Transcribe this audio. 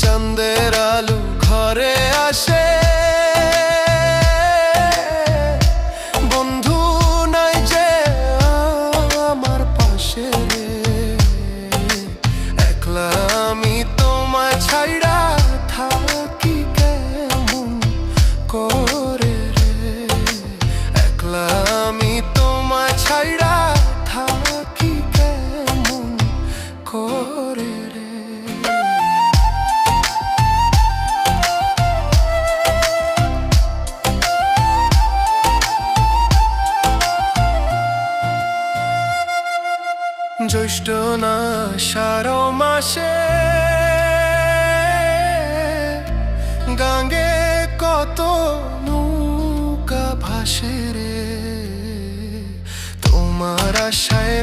চাঁদের আলো ঘরে আসে, বন্ধু নাই যে আমার পাশে, একলা আমি তোমায় ছাইড়া থাকি কেমন করে রে, একলা আমি তোমায় ছাইড়া থাকি কেমন করে রে। জ্যৈষ্ঠ না আষাঢ় মাসে গাঙ্গে কত নৌকা ভাসে রে, তোমার আশায়